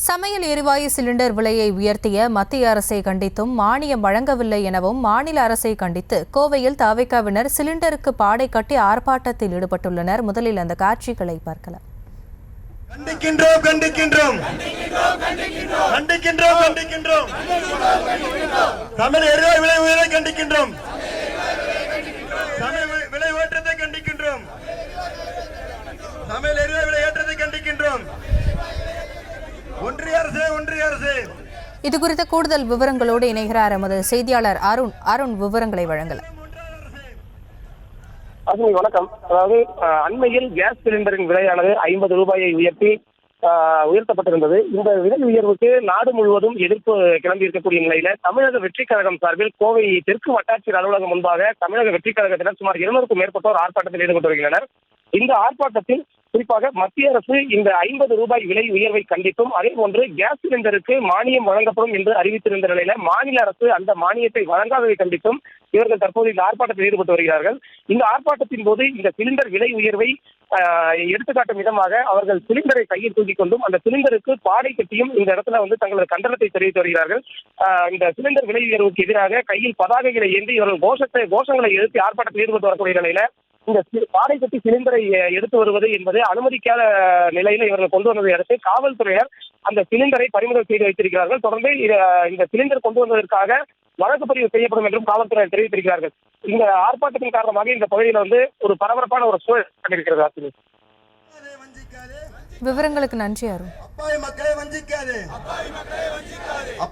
சமையல் எரிவாயு சிலிண்டர் விலையை உயர்த்திய மத்திய அரசை கண்டித்தும் மானியம் வழங்கவில்லை எனவும் மாநில அரசை கண்டித்து கோவையில் தவிகவினர் சிலிண்டருக்கு பாடை கட்டி ஆர்ப்பாட்டத்தில் ஈடுபட்டுள்ளனர். முதலில் அந்த காட்சிகளை பார்க்கலாம். கண்டிக்கின்றோம் கண்டிக்கின்றோம் கண்டிக்கின்றோம் கண்டிக்கின்றோம் சமையல் எரிவாயு விலை உயர்வை கண்டிக்கின்றோம். சமையல் விலை ஏற்றத்தை கண்டிக்கின்றோம். சமையல் எரிவாயு விலை ஏற்றத்தை கண்டிக்கின்றோம். ஒன்றிய அரசு இது குறித்த கூடுதல் விவரங்களோடு இணைகிறார் எமது செய்தியாளர் அருண் விவரங்களை வழங்கலாம். வணக்கம். அதாவது அண்மையில் கேஸ் சிலிண்டரின் விலையானது 50 ரூபாயை உயர்த்தப்பட்டிருந்தது. இந்த விலை உயர்வுக்கு நாடு முழுவதும் எதிர்ப்பு கிளம்பி இருக்கக்கூடிய நிலையில தமிழக வெற்றிக் கழகம் சார்பில் கோவை தெற்கு வட்டாட்சியர் அலுவலகம் முன்பாக தமிழக வெற்றிக் கழகத்தினர் சுமார் 200க்கும் மேற்பட்டோர் ஆர்ப்பாட்டத்தில் ஈடுபட்டு வருகின்றனர். இந்த ஆர்ப்பாட்டத்தில் குறிப்பாக மத்திய அரசு இந்த 50 ரூபாய் விலை உயர்வை கண்டித்தும் அதே போன்று கேஸ் சிலிண்டருக்கு மானியம் வழங்கப்படும் என்று அறிவித்திருந்த நிலையில மாநில அரசு அந்த மானியத்தை வழங்காததை கண்டித்தும் இவர்கள் தற்போது இந்த ஆர்ப்பாட்டத்தில் ஈடுபட்டு வருகிறார்கள். இந்த ஆர்ப்பாட்டத்தின் போது இந்த சிலிண்டர் விலை உயர்வை எடுத்துக்காட்டும் விதமாக அவர்கள் சிலிண்டரை கையில் தூக்கிக் கொண்டும் அந்த சிலிண்டருக்கு பாடை கட்டியும் இந்த இடத்துல தங்களது கண்டனத்தை தெரிவித்து வருகிறார்கள். இந்த சிலிண்டர் விலை உயர்வுக்கு எதிராக கையில் பதாகைகளை ஏந்தி இவர்கள் கோஷங்களை எழுப்பி ஆர்ப்பாட்டத்தில் ஈடுபட்டு வரக்கூடிய நிலையில இந்த பாடை கட்டி சிலிண்டரை எடுத்து வருவது என்பது அனுமதிக்காத நிலையில இவர்கள் கொண்டு வந்ததை அடுத்து காவல்துறையினர் அந்த சிலிண்டரை பறிமுதல் செய்து வைத்திருக்கிறார்கள். தொடர்ந்து இந்த சிலிண்டர் கொண்டு வந்ததற்காக வழக்கு பதிவு செய்யப்படும் என்றும் காவல்துறையினர் தெரிவித்திருக்கிறார்கள். இந்த ஆர்ப்பாட்டத்தின் காரணமாக இந்த பகுதியில் ஒரு பரபரப்பான ஒரு சூழல் இருக்கிறது. விவரங்களுக்கு நன்றி அருண். மக்களை வஞ்சிக்காதே.